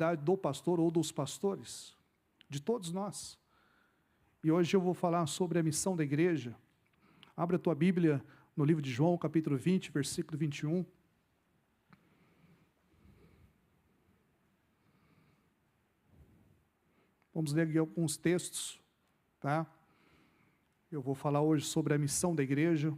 responsabilidade do pastor ou dos pastores, de todos nós. E hoje eu vou falar sobre a missão da igreja. Abra a tua Bíblia no livro de João, capítulo 20, versículo 21. Vamos ler aqui alguns textos, tá? Eu vou falar hoje sobre a missão da igreja.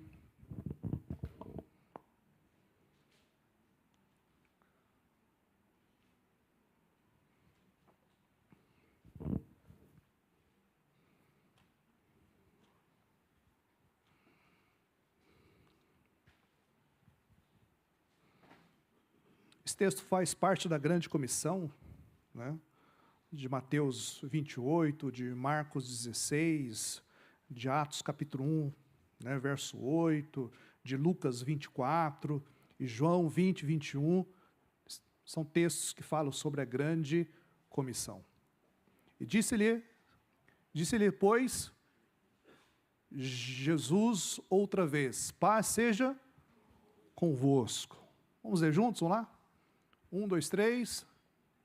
Esse texto faz parte da grande comissão, né? De Mateus 28, de Marcos 16, de Atos capítulo 1, né, verso 8, de Lucas 24, e João 20, 21, são textos que falam sobre a grande comissão. E disse-lhe, pois, Jesus outra vez, paz seja convosco. Vamos ler juntos, vamos lá? 1, 2, 3,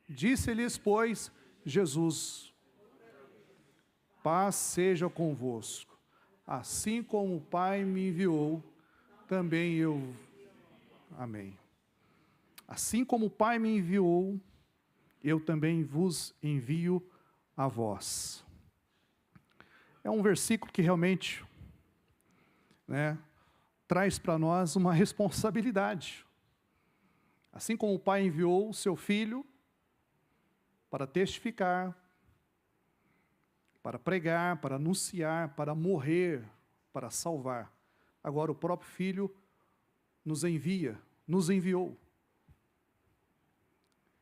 disse-lhes, pois, Jesus, paz seja convosco. Assim como o Pai me enviou, também eu... Amém. Assim como o Pai me enviou, eu também vos envio a vós. É um versículo que realmente, né, traz para nós uma responsabilidade. Assim como o Pai enviou o seu Filho para testificar, para pregar, para anunciar, para morrer, para salvar. Agora o próprio Filho nos enviou.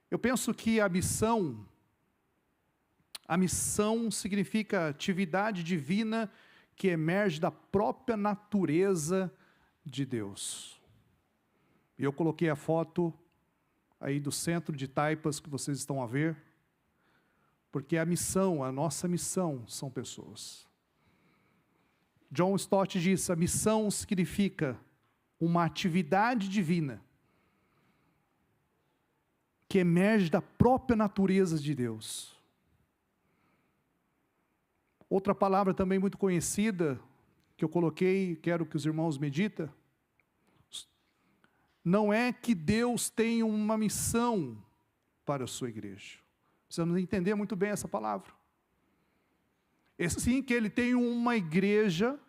Eu penso que a missão significa atividade divina que emerge da própria natureza de Deus. E eu coloquei a foto aí do centro de Taipas que vocês estão a ver, porque a nossa missão são pessoas. John Stott diz, a missão significa uma atividade divina que emerge da própria natureza de Deus. Outra palavra também muito conhecida, que eu coloquei, quero que os irmãos meditem, não é que Deus tem uma missão para a sua igreja. Precisamos entender muito bem essa palavra. É sim que Ele tem uma igreja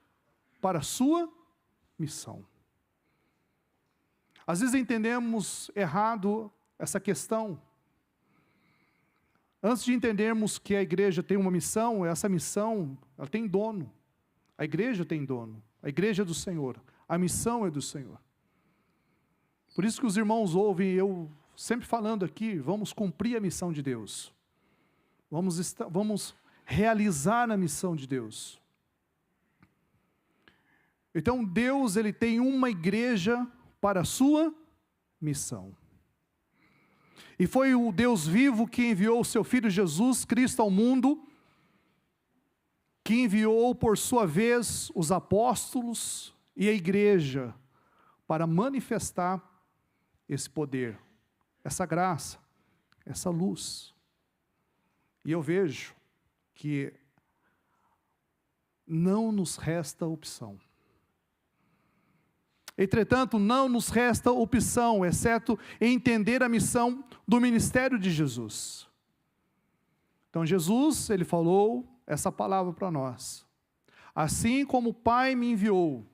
para a sua missão. Às vezes entendemos errado essa questão. Antes de entendermos que a igreja tem uma missão, essa missão, ela tem dono. A igreja tem dono. A igreja é do Senhor. A missão é do Senhor. Por isso que os irmãos ouvem eu sempre falando aqui, vamos cumprir a missão de Deus. Vamos realizar a missão de Deus. Então Deus, Ele tem uma igreja para a sua missão. E foi o Deus vivo que enviou o seu Filho Jesus Cristo ao mundo, que enviou por sua vez os apóstolos e a igreja para manifestar esse poder, essa graça, essa luz. E eu vejo que não nos resta opção. Entretanto, não nos resta opção, exceto entender a missão do ministério de Jesus. Então Jesus, Ele falou essa palavra para nós. Assim como o Pai me enviou,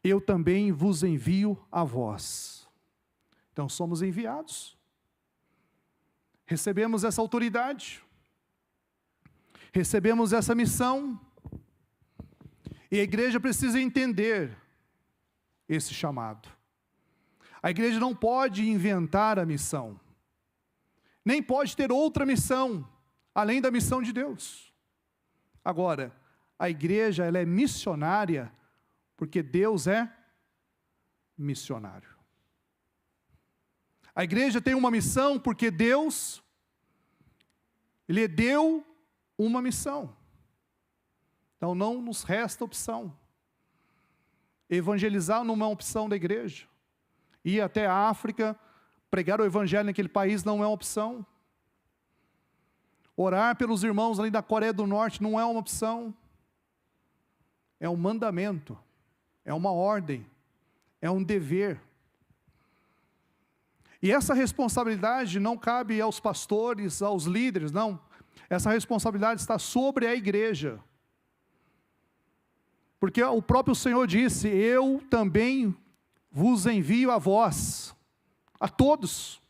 eu também vos envio a vós. Então somos enviados. Recebemos essa autoridade. Recebemos essa missão. E a igreja precisa entender esse chamado. A igreja não pode inventar a missão. Nem pode ter outra missão, além da missão de Deus. Agora, a igreja ela é missionária, porque Deus é missionário. A igreja tem uma missão porque Deus lhe deu uma missão. Então não nos resta opção. Evangelizar não é uma opção da igreja. Ir até a África pregar o evangelho naquele país não é uma opção. Orar pelos irmãos ali da Coreia do Norte não é uma opção. É um mandamento, é uma ordem, é um dever. E essa responsabilidade não cabe aos pastores, aos líderes, não. Essa responsabilidade está sobre a igreja. Porque o próprio Senhor disse: eu também vos envio a vós, a todos.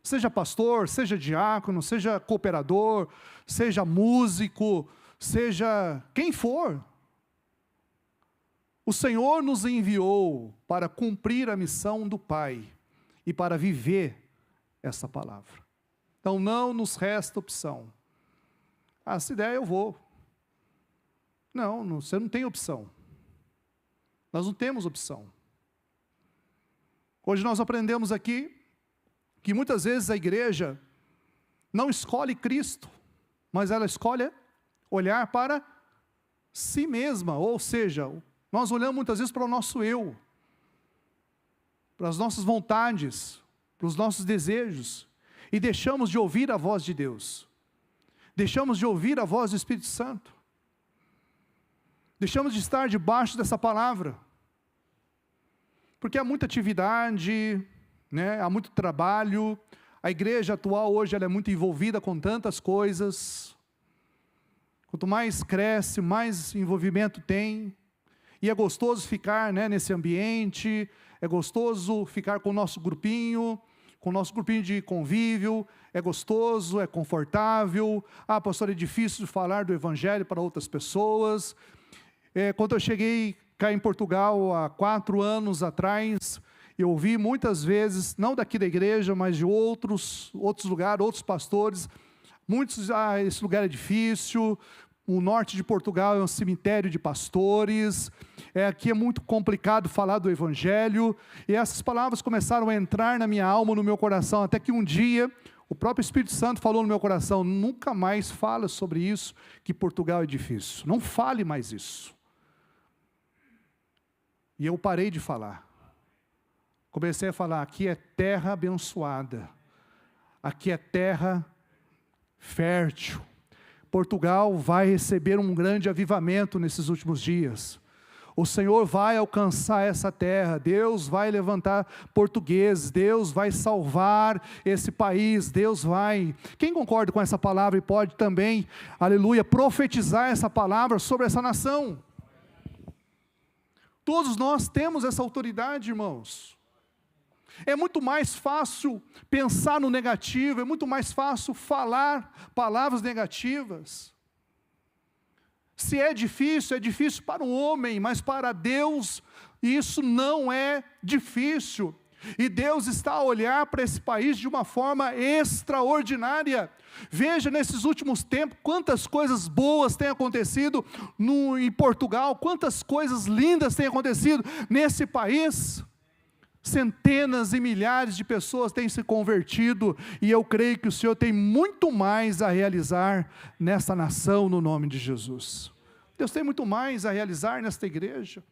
Seja pastor, seja diácono, seja cooperador, seja músico, seja quem for. O Senhor nos enviou para cumprir a missão do Pai e para viver essa palavra. Então não nos resta opção. Ah, se der eu vou. Não, você não tem opção. Nós não temos opção. Hoje nós aprendemos aqui que muitas vezes a igreja não escolhe Cristo, mas ela escolhe olhar para si mesma, ou seja, nós olhamos muitas vezes para o nosso eu, para as nossas vontades, para os nossos desejos, e deixamos de ouvir a voz de Deus, deixamos de ouvir a voz do Espírito Santo, deixamos de estar debaixo dessa palavra, porque há muita atividade, né? Há muito trabalho, a igreja atual hoje ela é muito envolvida com tantas coisas, quanto mais cresce, mais envolvimento tem, e é gostoso ficar, né, nesse ambiente, é gostoso ficar com o nosso grupinho de convívio, é gostoso, é confortável. Ah, pastor, é difícil falar do evangelho para outras pessoas. Quando eu cheguei cá em Portugal, há 4 anos atrás, eu ouvi muitas vezes, não daqui da igreja, mas de outros lugares, outros pastores, muitos, esse lugar é difícil, o norte de Portugal é um cemitério de pastores, aqui é muito complicado falar do evangelho, e essas palavras começaram a entrar na minha alma, no meu coração, até que um dia, o próprio Espírito Santo falou no meu coração: nunca mais fala sobre isso, que Portugal é difícil, não fale mais isso. E eu parei de falar, comecei a falar: aqui é terra abençoada, aqui é terra fértil, Portugal vai receber um grande avivamento nesses últimos dias, o Senhor vai alcançar essa terra, Deus vai levantar portugueses, Deus vai salvar esse país, Deus vai... Quem concorda com essa palavra e pode também, aleluia, profetizar essa palavra sobre essa nação? Todos nós temos essa autoridade, irmãos. É muito mais fácil pensar no negativo, é muito mais fácil falar palavras negativas. Se é difícil para o homem, mas para Deus isso não é difícil. E Deus está a olhar para esse país de uma forma extraordinária. Veja nesses últimos tempos quantas coisas boas têm acontecido em Portugal, quantas coisas lindas têm acontecido nesse país. Centenas e milhares de pessoas têm se convertido, e eu creio que o Senhor tem muito mais a realizar nessa nação, no nome de Jesus. Deus tem muito mais a realizar nesta igreja,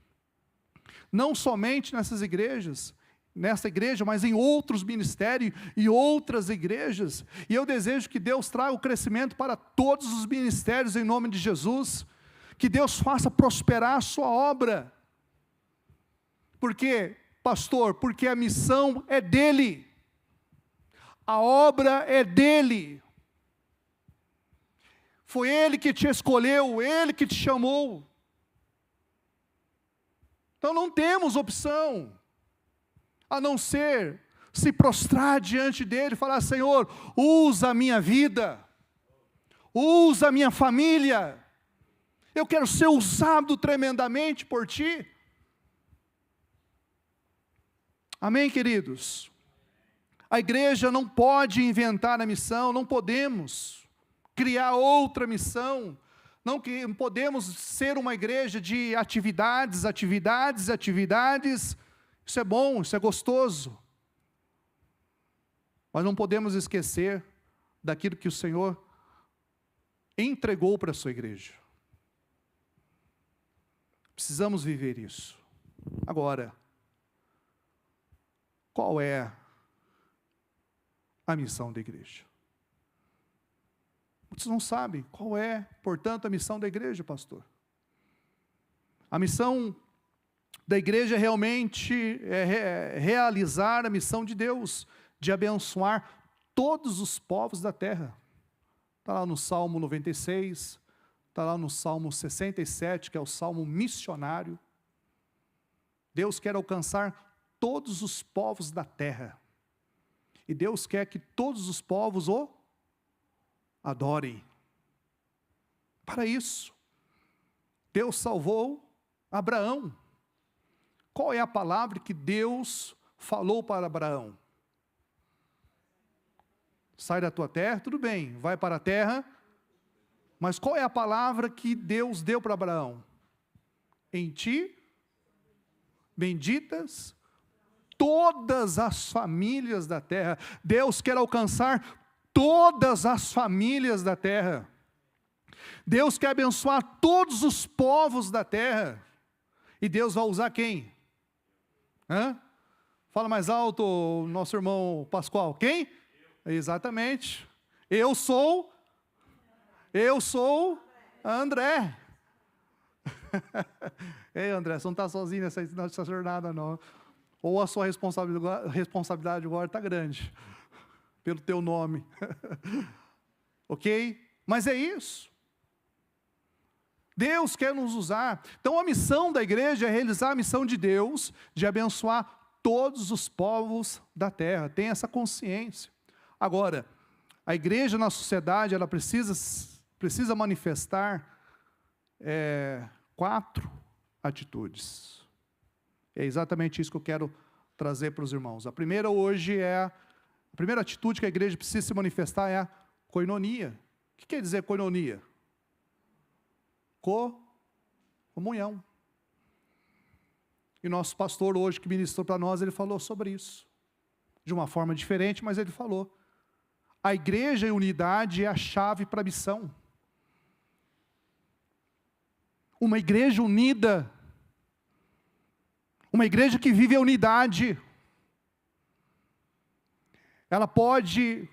não somente nessa igreja, mas em outros ministérios e outras igrejas, e eu desejo que Deus traga o crescimento para todos os ministérios em nome de Jesus, que Deus faça prosperar a sua obra. Por quê, pastor? Porque a missão é dele, a obra é dele, foi ele que te escolheu, ele que te chamou, então não temos opção, a não ser se prostrar diante dele e falar: Senhor, usa a minha vida, usa a minha família, eu quero ser usado tremendamente por ti. Amém, queridos? A igreja não pode inventar a missão, não podemos criar outra missão, não podemos ser uma igreja de atividades, isso é bom, isso é gostoso, mas não podemos esquecer daquilo que o Senhor entregou para a sua igreja. Precisamos viver isso. Agora, qual é a missão da igreja. Muitos não sabem qual é, portanto, a missão da igreja, pastor. A missão da igreja realmente é realizar a missão de Deus, de abençoar todos os povos da terra. Está lá no Salmo 96, está lá no Salmo 67, que é o Salmo missionário. Deus quer alcançar todos os povos da terra. E Deus quer que todos os povos o adorem. Para isso, Deus salvou Abraão. Qual é a palavra que Deus falou para Abraão? Sai da tua terra, tudo bem, vai para a terra, mas qual é a palavra que Deus deu para Abraão? Em ti, benditas todas as famílias da terra. Deus quer alcançar todas as famílias da terra. Deus quer abençoar todos os povos da terra. E Deus vai usar quem? Fala mais alto, nosso irmão Pascoal. Quem? Exatamente. Eu sou André. Ei, André, você não está sozinho nessa jornada, não. Ou a sua responsabilidade agora está grande, pelo teu nome. Ok? Mas é isso. Deus quer nos usar. Então a missão da igreja é realizar a missão de Deus, de abençoar todos os povos da terra. Tenha essa consciência. Agora, a igreja na sociedade, ela precisa manifestar 4 atitudes. É exatamente isso que eu quero trazer para os irmãos. A primeira atitude que a igreja precisa se manifestar é a koinonia. O que quer dizer koinonia? Comunhão. E nosso pastor hoje que ministrou para nós, ele falou sobre isso. De uma forma diferente, mas ele falou. A igreja em unidade é a chave para a missão. Uma igreja unida, uma igreja que vive a unidade, ela pode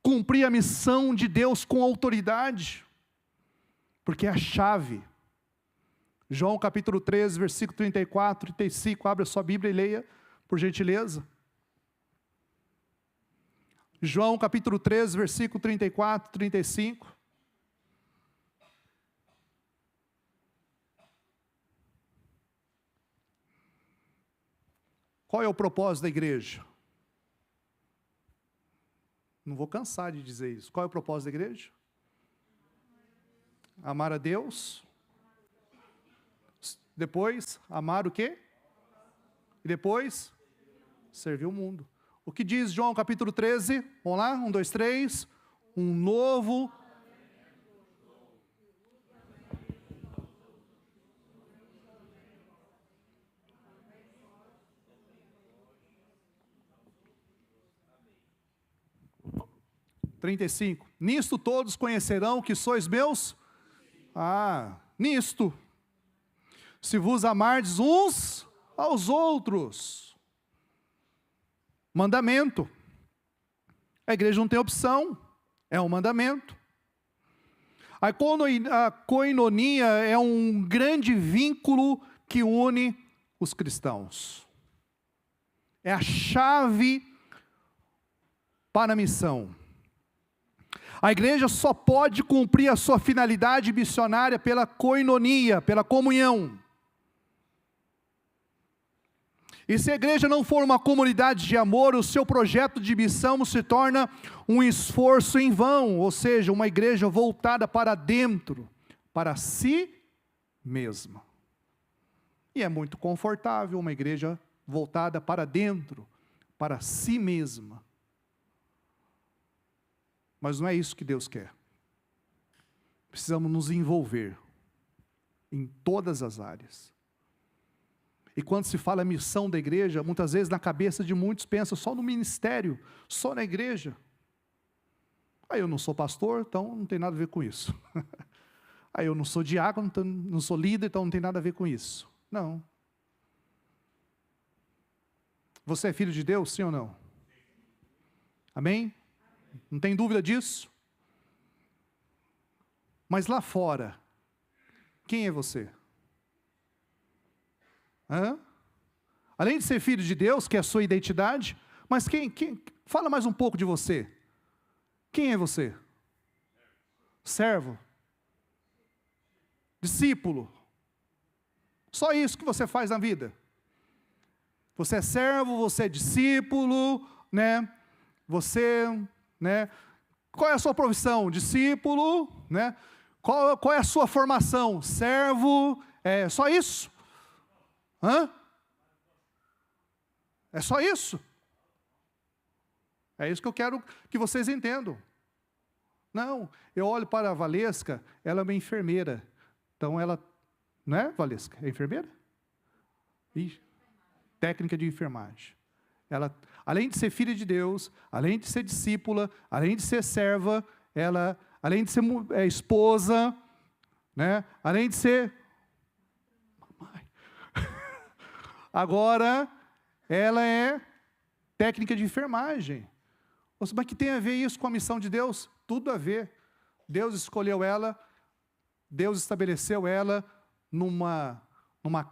cumprir a missão de Deus com autoridade, porque é a chave. João capítulo 13, versículo 34, 35, abre a sua Bíblia e leia, por gentileza. João capítulo 13, versículo 34, 35. Qual é o propósito da igreja? Não vou cansar de dizer isso. Qual é o propósito da igreja? Amar a Deus. Depois, amar o quê? E depois, servir o mundo. O que diz João capítulo 13? Vamos lá? 1, 2, 3. Um novo... (35) Nisto todos conhecerão que sois meus... nisto. Se vos amardes uns aos outros. Mandamento. A igreja não tem opção. É um mandamento. A koinonia é um grande vínculo que une os cristãos. É a chave para a missão. A igreja só pode cumprir a sua finalidade missionária pela koinonia, pela comunhão. E se a igreja não for uma comunidade de amor, o seu projeto de missão se torna um esforço em vão, ou seja, uma igreja voltada para dentro, para si mesma. E é muito confortável uma igreja voltada para dentro, para si mesma. Mas não é isso que Deus quer. Precisamos nos envolver em todas as áreas. E quando se fala missão da igreja, muitas vezes na cabeça de muitos pensa só no ministério, só na igreja. Eu não sou pastor, então não tem nada a ver com isso. Eu não sou diácono, então não sou líder, então não tem nada a ver com isso. Não. Você é filho de Deus, sim ou não? Amém? Não tem dúvida disso? Mas lá fora, quem é você? Hã? Além de ser filho de Deus, que é a sua identidade, mas quem? Fala mais um pouco de você. Quem é você? Servo? Discípulo? Só isso que você faz na vida. Você é servo, você é discípulo, né? Você, né? Qual é a sua profissão? Discípulo, né? Qual é a sua formação? Servo, é só isso? Hã? É só isso? É isso que eu quero que vocês entendam. Não, eu olho para a Valesca, ela é uma enfermeira. Então ela, não é, Valesca? É enfermeira? Ih, técnica de enfermagem. Ela, além de ser filha de Deus, além de ser discípula, além de ser serva, ela, além de ser esposa, né? Além de ser... Agora, ela é técnica de enfermagem. Mas que tem a ver isso com a missão de Deus? Tudo a ver. Deus escolheu ela, Deus estabeleceu ela numa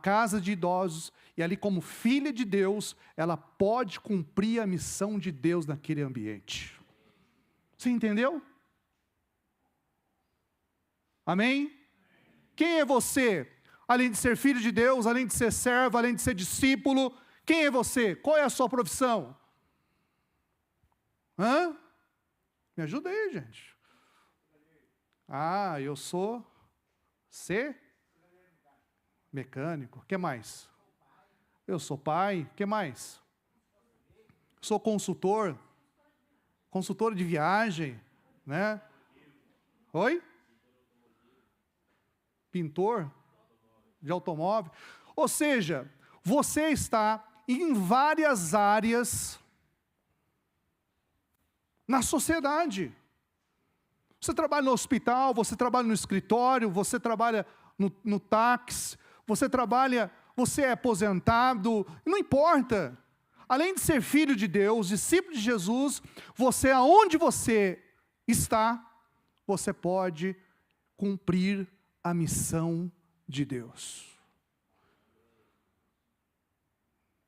casa de idosos, e ali como filha de Deus, ela pode cumprir a missão de Deus naquele ambiente. Você entendeu? Amém? Quem é você? Além de ser filho de Deus, além de ser servo, além de ser discípulo, quem é você? Qual é a sua profissão? Hã? Me ajuda aí, gente. Ah, eu sou mecânico. O que mais? Eu sou pai. O que mais? Sou consultor de viagem, né? Oi? Pintor de automóvel. Ou seja, você está em várias áreas na sociedade. Você trabalha no hospital, você trabalha no escritório, você trabalha no táxi, você é aposentado, não importa. Além de ser filho de Deus, discípulo de Jesus, você, aonde você está, você pode cumprir a missão de Deus.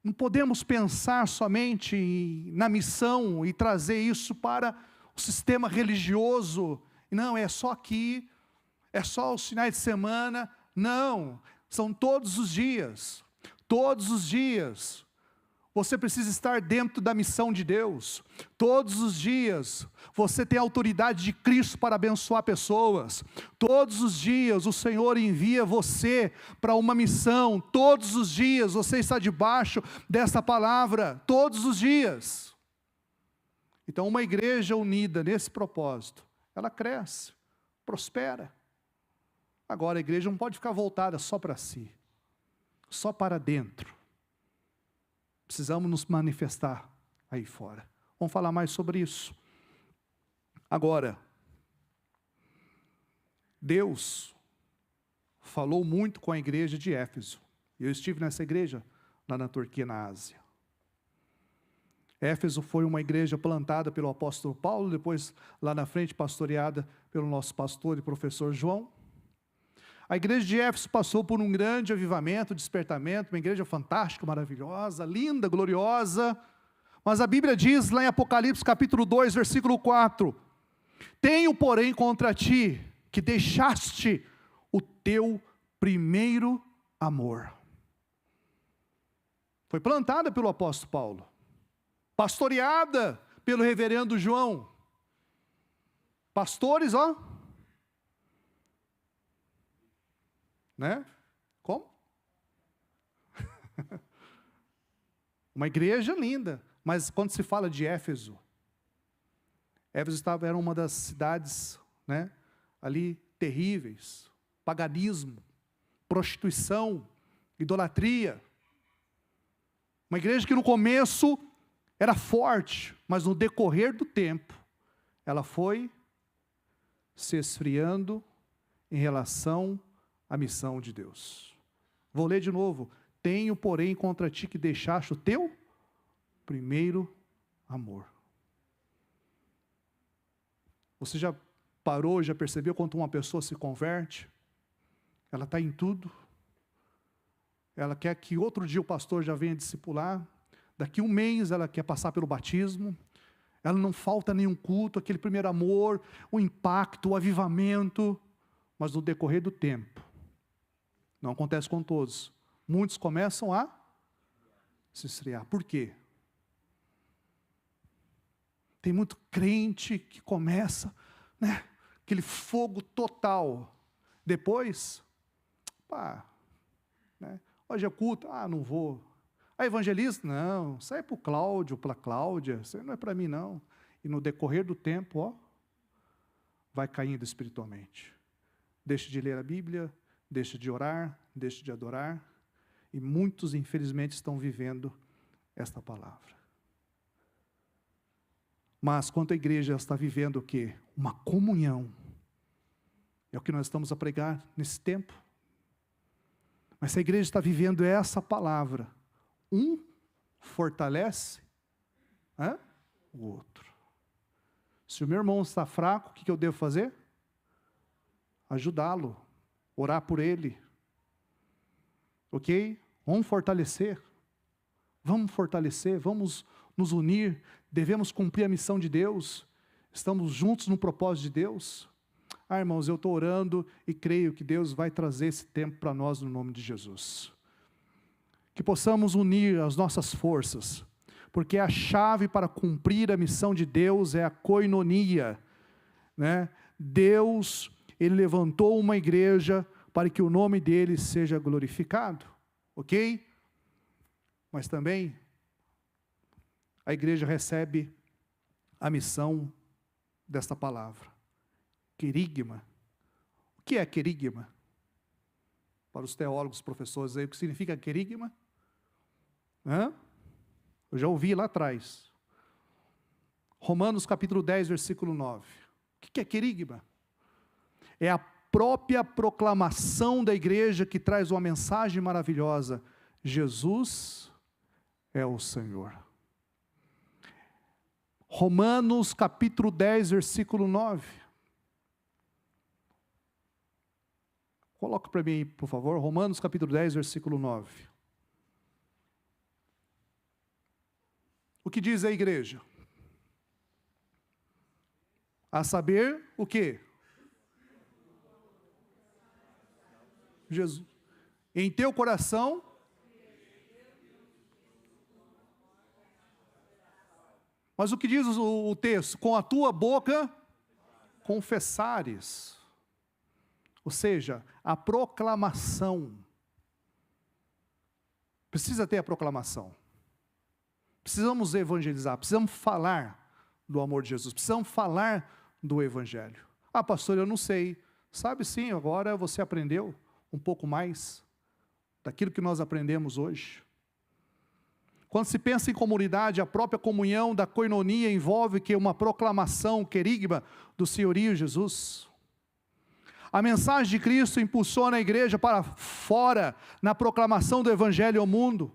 Não podemos pensar somente na missão e trazer isso para o sistema religioso. Não, é só aqui, é só os finais de semana. Não, são todos os dias. Todos os dias. Você precisa estar dentro da missão de Deus. Todos os dias, você tem a autoridade de Cristo para abençoar pessoas. Todos os dias, o Senhor envia você para uma missão. Todos os dias, você está debaixo dessa palavra. Todos os dias. Então, uma igreja unida nesse propósito, ela cresce, prospera. Agora, a igreja não pode ficar voltada só para si, só para dentro. Precisamos nos manifestar aí fora. Vamos falar mais sobre isso. Agora, Deus falou muito com a igreja de Éfeso. Eu estive nessa igreja lá na Turquia, na Ásia. Éfeso foi uma igreja plantada pelo apóstolo Paulo, depois lá na frente pastoreada pelo nosso pastor e professor João. A igreja de Éfeso passou por um grande avivamento, despertamento, uma igreja fantástica, maravilhosa, linda, gloriosa. Mas a Bíblia diz lá em Apocalipse capítulo 2, versículo 4: tenho, porém, contra ti, que deixaste o teu primeiro amor. Foi plantada pelo apóstolo Paulo, pastoreada pelo reverendo João. Pastores, ó. Né? Como? Uma igreja linda. Mas quando se fala de Éfeso, era uma das cidades, né, ali terríveis. Paganismo, prostituição, idolatria. Uma igreja que no começo era forte, mas no decorrer do tempo, ela foi se esfriando em relação à missão de Deus. Vou ler de novo. Tenho, porém, contra ti que deixaste o teu primeiro amor. Você já parou, já percebeu quando uma pessoa se converte? Ela está em tudo. Ela quer que outro dia o pastor já venha discipular. Daqui um mês ela quer passar pelo batismo. Ela não falta nenhum culto, aquele primeiro amor, o impacto, o avivamento. Mas no decorrer do tempo, não acontece com todos, muitos começam a se esfriar. Por quê? Tem muito crente que começa, né, aquele fogo total. Depois, né, hoje é culto, não vou. A evangelista, não, sai para o Cláudio, para a Cláudia, isso não é para mim não. E no decorrer do tempo, vai caindo espiritualmente. Deixa de ler a Bíblia, deixa de orar, deixa de adorar, e muitos, infelizmente, estão vivendo esta palavra. Mas, quanto a igreja está vivendo o quê? Uma comunhão. É o que nós estamos a pregar nesse tempo. Mas se a igreja está vivendo essa palavra, um fortalece o outro. Se o meu irmão está fraco, o que eu devo fazer? Ajudá-lo, orar por ele, ok? Vamos fortalecer, vamos nos unir, devemos cumprir a missão de Deus, estamos juntos no propósito de Deus. Irmãos, eu estou orando e creio que Deus vai trazer esse tempo para nós no nome de Jesus. Que possamos unir as nossas forças, porque a chave para cumprir a missão de Deus é a koinonia, né? Deus, Ele levantou uma igreja para que o nome dele seja glorificado, ok? Mas também a igreja recebe a missão desta palavra, querigma. O que é querigma? Para os teólogos, professores aí, o que significa querigma? Eu já ouvi lá atrás. Romanos capítulo 10, versículo 9. O que é querigma? É a própria proclamação da igreja que traz uma mensagem maravilhosa. Jesus é o Senhor. Romanos capítulo 10, versículo 9. Coloca para mim aí, por favor. Romanos capítulo 10, versículo 9. O que diz a igreja? A saber, o quê? Jesus. Em teu coração. Mas o que diz o texto? Com a tua boca confessares. Ou seja, a proclamação. Precisa ter a proclamação. Precisamos evangelizar, precisamos falar do amor de Jesus, precisamos falar do Evangelho. Pastor, eu não sei. Sabe sim, agora você aprendeu um pouco mais daquilo que nós aprendemos hoje. Quando se pensa em comunidade, a própria comunhão da koinonia envolve que uma proclamação, querigma, do senhorio Jesus. A mensagem de Cristo impulsiona a igreja para fora, na proclamação do Evangelho ao mundo.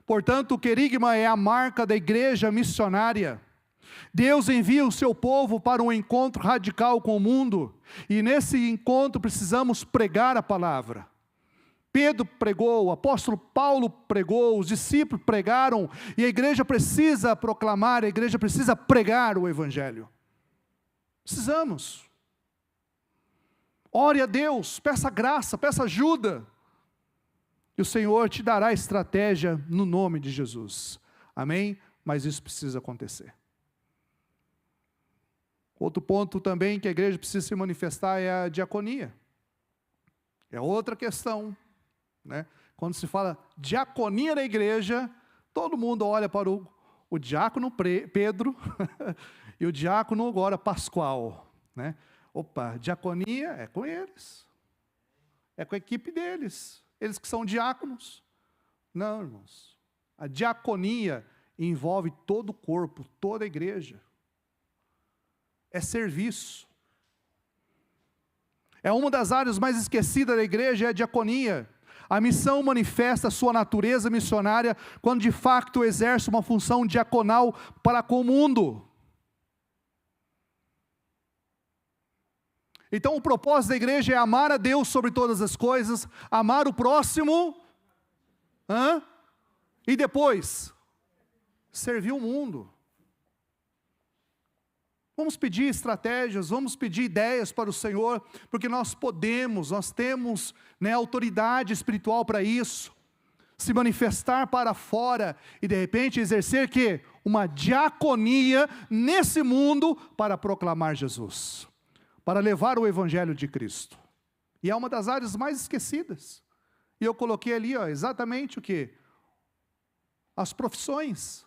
Portanto, o querigma é a marca da igreja missionária. Deus envia o seu povo para um encontro radical com o mundo, e nesse encontro precisamos pregar a palavra. Pedro pregou, o apóstolo Paulo pregou, os discípulos pregaram, e a igreja precisa proclamar, a igreja precisa pregar o Evangelho. Precisamos. Ore a Deus, peça graça, peça ajuda, e o Senhor te dará estratégia no nome de Jesus. Amém? Mas isso precisa acontecer. Outro ponto também que a igreja precisa se manifestar é a diaconia. É outra questão, né? Quando se fala diaconia na igreja, todo mundo olha para o diácono Pedro e o diácono agora Pascoal, né? Opa, diaconia é com eles, é com a equipe deles, eles que são diáconos. Não, irmãos, a diaconia envolve todo o corpo, toda a igreja. É serviço. É uma das áreas mais esquecidas da igreja, é a diaconia. A missão manifesta sua natureza missionária quando de fato exerce uma função diaconal para com o mundo. Então o propósito da igreja é amar a Deus sobre todas as coisas, amar o próximo, e depois, servir o mundo. Vamos pedir estratégias, vamos pedir ideias para o Senhor, porque nós temos autoridade espiritual para isso. Se manifestar para fora e de repente exercer uma diaconia nesse mundo para proclamar Jesus, para levar o evangelho de Cristo. E é uma das áreas mais esquecidas. E eu coloquei ali, exatamente o quê? As profissões.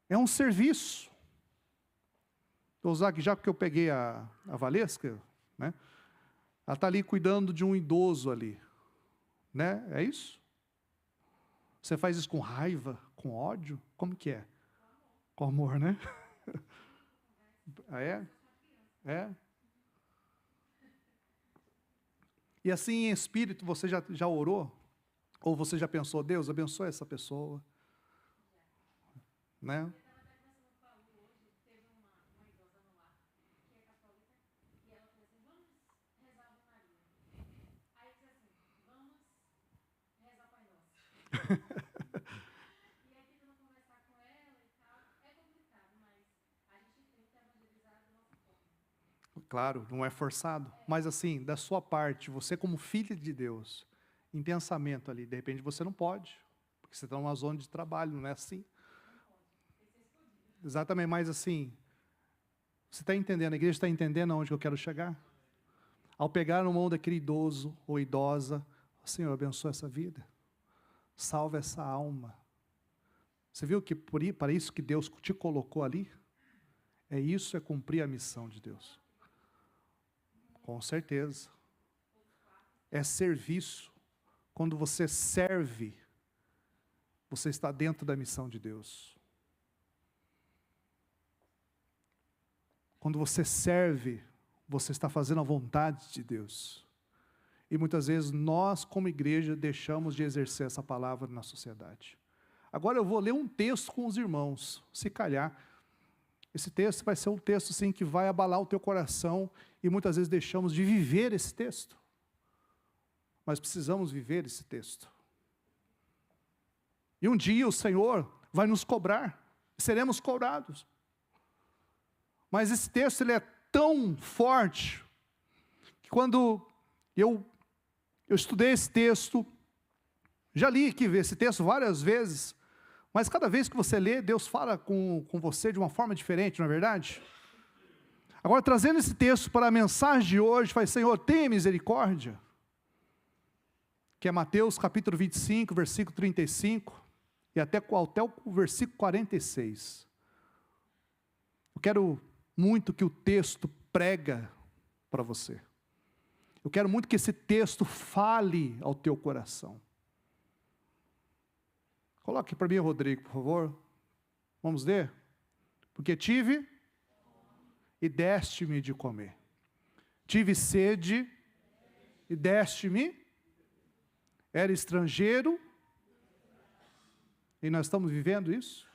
É um serviço. Vou usar aqui, já que eu peguei a Valesca, né? Ela está ali cuidando de um idoso ali, né? É isso? Você faz isso com raiva, com ódio? Como que é? Com amor, né? Ah, é? É? E assim em espírito, você já orou? Ou você já pensou, Deus, abençoe essa pessoa? Né? Claro, não é forçado, mas assim, da sua parte, você como filho de Deus, em pensamento ali, de repente você não pode, porque você está numa zona de trabalho, não é assim? Exatamente, mas assim, você está entendendo, a igreja está entendendo aonde eu quero chegar? Ao pegar na mão daquele idoso ou idosa, Senhor, abençoa essa vida, salva essa alma. Você viu que para isso que Deus te colocou ali? É cumprir a missão de Deus. Com certeza. É serviço. Quando você serve, você está dentro da missão de Deus. Quando você serve, você está fazendo a vontade de Deus. E muitas vezes nós, como igreja, deixamos de exercer essa palavra na sociedade. Agora eu vou ler um texto com os irmãos, se calhar. Esse texto vai ser um texto assim, que vai abalar o teu coração, e muitas vezes deixamos de viver esse texto. Mas precisamos viver esse texto. E um dia o Senhor vai nos cobrar, seremos cobrados. Mas esse texto ele é tão forte, que quando eu estudei esse texto, já li aqui esse texto várias vezes, mas cada vez que você lê, Deus fala com você de uma forma diferente, não é verdade? Agora, trazendo esse texto para a mensagem de hoje, faz, Senhor, tenha misericórdia, que é Mateus capítulo 25, versículo 35, e até o versículo 46. Eu quero muito que o texto prega para você. Eu quero muito que esse texto fale ao teu coração. Coloque para mim, Rodrigo, por favor. Vamos ler? Porque tive e deste-me de comer. Tive sede e deste-me. Era estrangeiro. E nós estamos vivendo isso.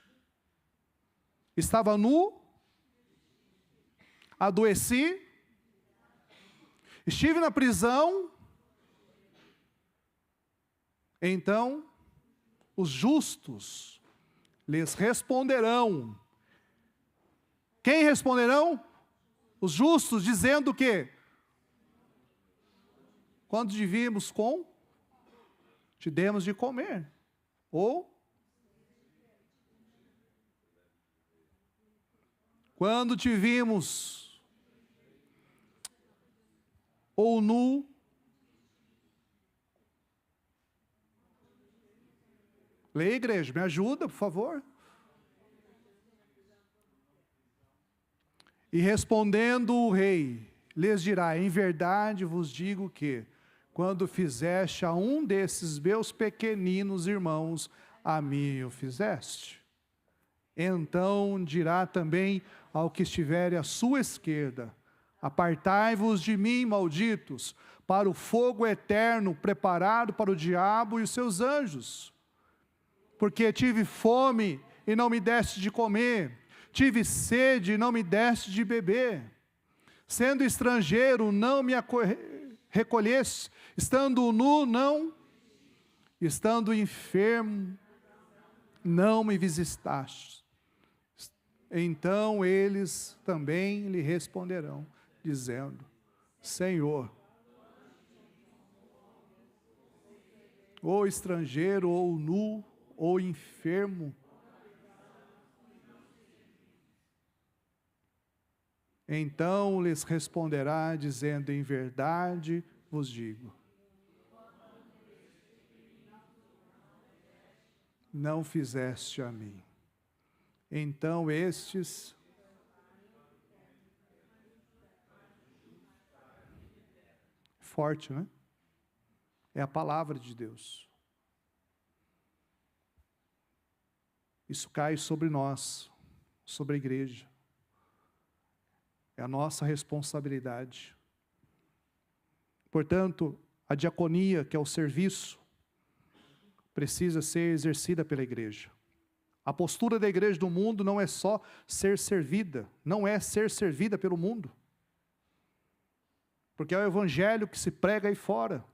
Estava nu. Adoeci. Estive na prisão. Então os justos lhes responderão. Quem responderão? Os justos, dizendo que quando te vimos te demos de comer. Ou quando te vimos ou nu, leia, igreja, me ajuda, por favor. E respondendo o rei, lhes dirá, em verdade vos digo que, quando fizeste a um desses meus pequeninos irmãos, a mim o fizeste. Então dirá também ao que estiver à sua esquerda, apartai-vos de mim, malditos, para o fogo eterno preparado para o diabo e os seus anjos. Porque tive fome e não me deste de comer, Tive sede e não me deste de beber. Sendo estrangeiro, não me recolheste. Estando nu, não. Estando enfermo, não me visitaste. Então eles também lhe responderão, dizendo: Senhor, ou estrangeiro, ou nu, ou enfermo, então lhes responderá, dizendo: em verdade vos digo, não fizeste a mim. Então estes forte, né? É a palavra de Deus. Isso cai sobre nós, sobre a igreja. É a nossa responsabilidade. Portanto, a diaconia, que é o serviço, precisa ser exercida pela igreja. A postura da igreja do mundo não é só ser servida, não é ser servida pelo mundo. Porque é o evangelho que se prega aí fora.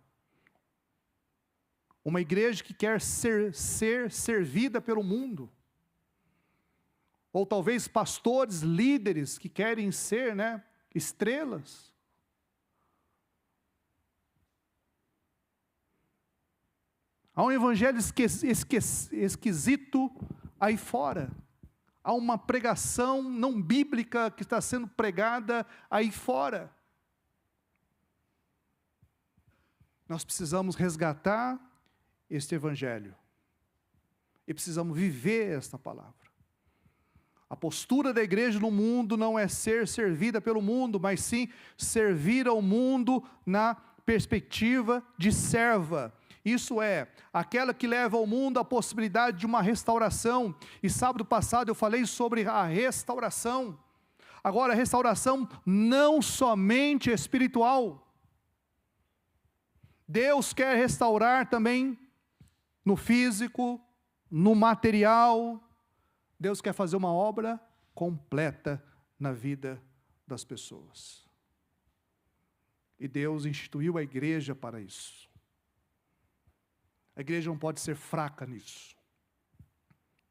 Uma igreja que quer ser servida pelo mundo. Ou talvez pastores, líderes que querem ser, estrelas. Há um evangelho esquisito aí fora. Há uma pregação não bíblica que está sendo pregada aí fora. Nós precisamos resgatar este evangelho. E precisamos viver esta palavra. A postura da igreja no mundo não é ser servida pelo mundo, mas sim servir ao mundo na perspectiva de serva. Isso é, aquela que leva ao mundo a possibilidade de uma restauração. E sábado passado eu falei sobre a restauração. Agora, a restauração não somente espiritual. Deus quer restaurar também no físico, no material. Deus quer fazer uma obra completa na vida das pessoas. E Deus instituiu a igreja para isso. A igreja não pode ser fraca nisso,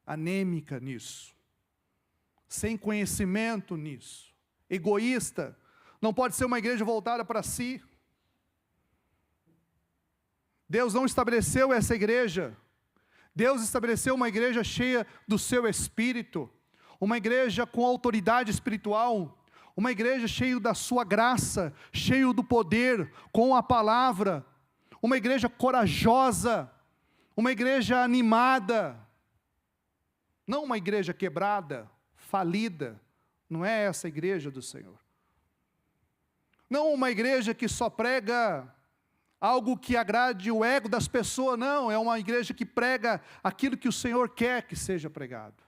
anêmica nisso, sem conhecimento nisso, egoísta. Não pode ser uma igreja voltada para si. Deus não estabeleceu essa igreja. Deus estabeleceu uma igreja cheia do seu Espírito, uma igreja com autoridade espiritual, uma igreja cheia da sua graça, cheio do poder, com a palavra, uma igreja corajosa, uma igreja animada, não uma igreja quebrada, falida. Não é essa a igreja do Senhor. Não uma igreja que só prega algo que agrade o ego das pessoas, não, é uma igreja que prega aquilo que o Senhor quer que seja pregado.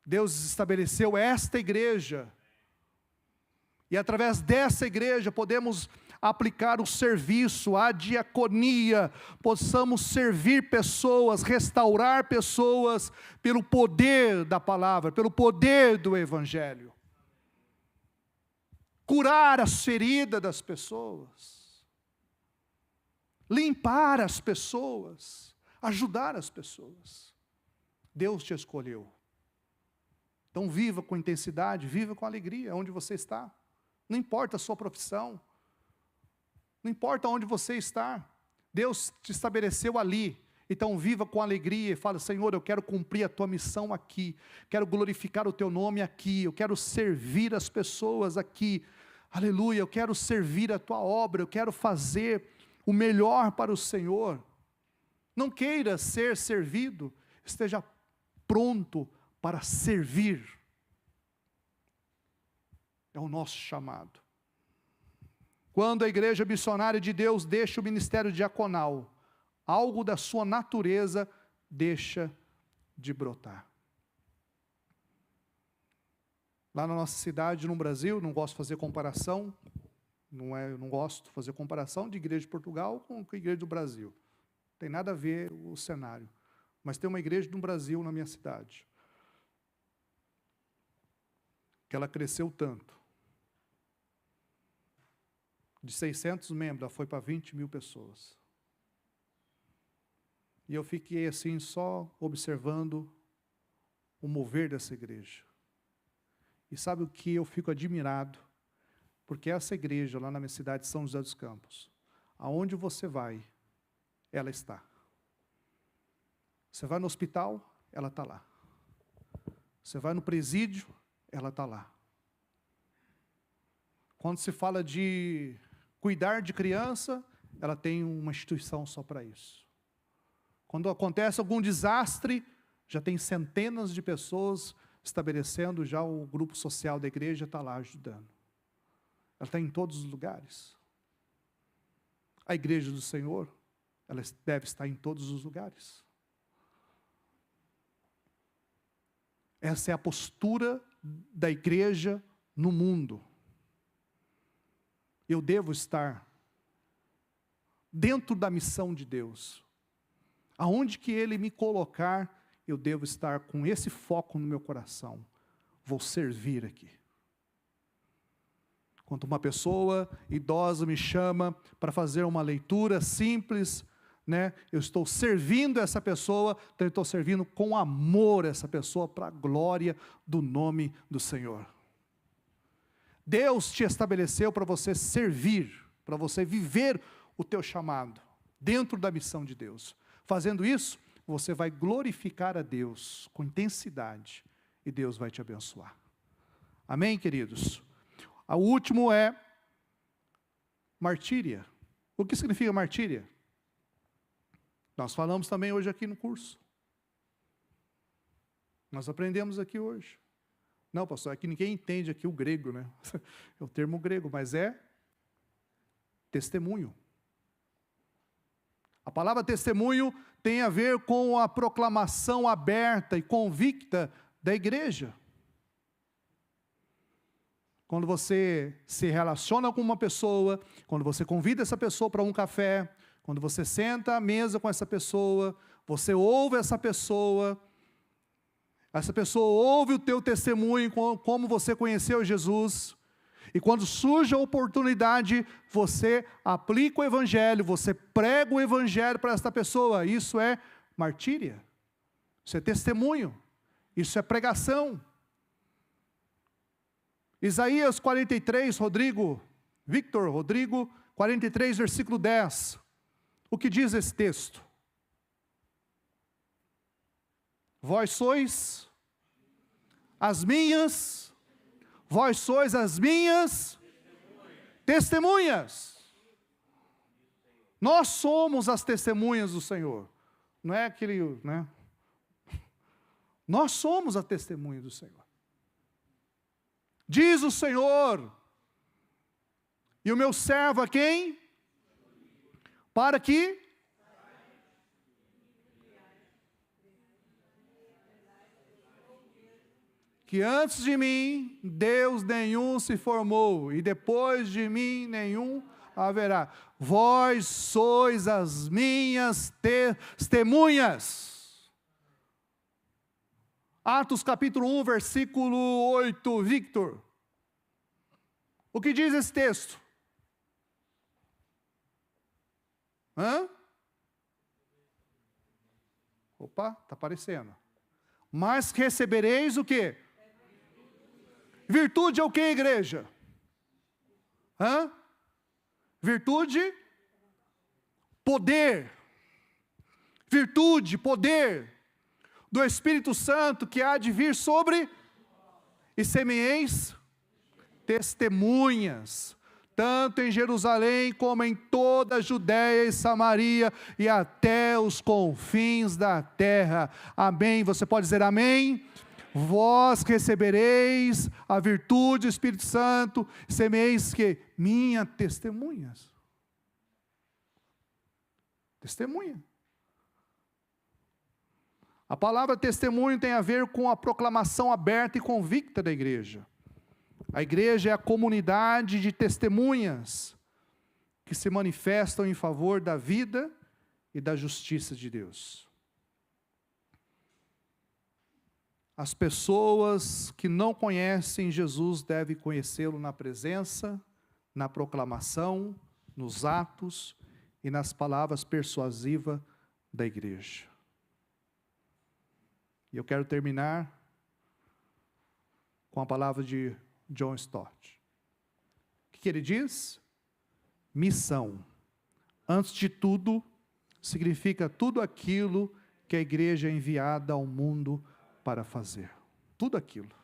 Deus estabeleceu esta igreja, e através dessa igreja podemos aplicar o serviço, a diaconia, possamos servir pessoas, restaurar pessoas, pelo poder da palavra, pelo poder do evangelho. Curar as feridas das pessoas, limpar as pessoas, ajudar as pessoas. Deus te escolheu. Então viva com intensidade, viva com alegria onde você está. Não importa a sua profissão, não importa onde você está, Deus te estabeleceu ali. Então viva com alegria e fala: Senhor, eu quero cumprir a tua missão aqui, quero glorificar o teu nome aqui, eu quero servir as pessoas aqui, aleluia, eu quero servir a tua obra, eu quero fazer o melhor para o Senhor. Não queira ser servido, esteja pronto para servir. É o nosso chamado. Quando a igreja missionária de Deus deixa o ministério diaconal, algo da sua natureza deixa de brotar. Lá na nossa cidade, no Brasil, não gosto de fazer comparação, não gosto de fazer comparação de igreja de Portugal com a igreja do Brasil. Não tem nada a ver o cenário. mas tem uma igreja no Brasil, na minha cidade, que ela cresceu tanto. De 600 membros, ela foi para 20 mil pessoas. E eu fiquei assim, só observando o mover dessa igreja. E sabe o que eu fico admirado? Porque essa igreja, lá na minha cidade, São José dos Campos, aonde você vai, ela está. Você vai no hospital, ela está lá. Você vai no presídio, ela está lá. Quando se fala de cuidar de criança, ela tem uma instituição só para isso. Quando acontece algum desastre, já tem centenas de pessoas estabelecendo, já o grupo social da igreja está lá ajudando. Ela está em todos os lugares. A igreja do Senhor, ela deve estar em todos os lugares. Essa é a postura da igreja no mundo. Eu devo estar dentro da missão de Deus. Aonde que Ele me colocar, eu devo estar com esse foco no meu coração. Vou servir aqui. Quando uma pessoa idosa me chama para fazer uma leitura simples, né, eu estou servindo essa pessoa, então eu estou servindo com amor essa pessoa para a glória do nome do Senhor. Deus te estabeleceu para você servir, para você viver o teu chamado, dentro da missão de Deus. Fazendo isso, você vai glorificar a Deus com intensidade, e Deus vai te abençoar. Amém, queridos? O último é martíria. O que significa martíria? Nós falamos também hoje aqui no curso. Nós aprendemos aqui hoje. Não, pastor, é que ninguém entende aqui o grego, né? É o termo grego, mas é testemunho. A palavra testemunho tem a ver com a proclamação aberta e convicta da igreja. Quando você se relaciona com uma pessoa, quando você convida essa pessoa para um café, quando você senta à mesa com essa pessoa, você ouve essa pessoa ouve o teu testemunho, como você conheceu Jesus, e quando surge a oportunidade, você aplica o evangelho, você prega o evangelho para essa pessoa. Isso é martíria, isso é testemunho, isso é pregação. Isaías 43, Victor, 43, versículo 10. O que diz esse texto? Vós sois as minhas testemunhas. Nós somos as testemunhas do Senhor. Não é aquele, né? Nós somos a testemunha do Senhor. Diz o Senhor, e o meu servo a quem? Para que? Que antes de mim, Deus nenhum se formou, e depois de mim, nenhum haverá. Vós sois as minhas testemunhas. Atos capítulo 1, versículo 8, Victor. O que diz esse texto? Opa, está aparecendo. Mas recebereis o quê? Virtude é o que, igreja? Virtude, poder. Virtude, poder do Espírito Santo que há de vir sobre, e semeeis testemunhas, tanto em Jerusalém como em toda a Judéia e Samaria e até os confins da terra. Amém? Você pode dizer amém? Vós recebereis a virtude do Espírito Santo, semeis que? Minhas testemunhas. Testemunha. A palavra testemunho tem a ver com a proclamação aberta e convicta da igreja. A igreja é a comunidade de testemunhas que se manifestam em favor da vida e da justiça de Deus. As pessoas que não conhecem Jesus devem conhecê-lo na presença, na proclamação, nos atos e nas palavras persuasivas da igreja. E eu quero terminar com a palavra de John Stott. O que ele diz? Missão, antes de tudo, significa tudo aquilo que a igreja é enviada ao mundo para fazer. Tudo aquilo.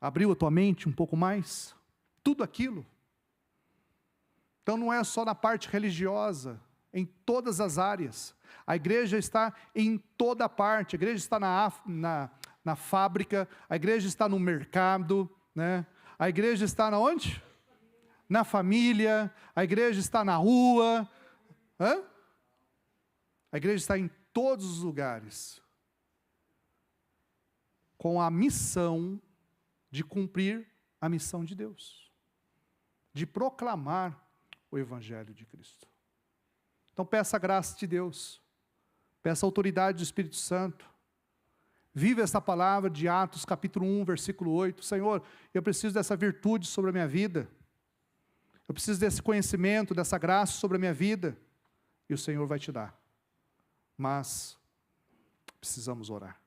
Abriu a tua mente um pouco mais? Tudo aquilo. Então não é só na parte religiosa, em todas as áreas. A igreja está em toda parte. A igreja está na fábrica, a igreja está no mercado, né? A igreja está na onde? Na família, a igreja está na rua. Hã? A igreja está em todos os lugares, com a missão de cumprir a missão de Deus, de proclamar o Evangelho de Cristo. Então peça a graça de Deus, peça a autoridade do Espírito Santo, viva essa palavra de Atos capítulo 1, versículo 8, Senhor, eu preciso dessa virtude sobre a minha vida, eu preciso desse conhecimento, dessa graça sobre a minha vida, e o Senhor vai te dar, mas precisamos orar.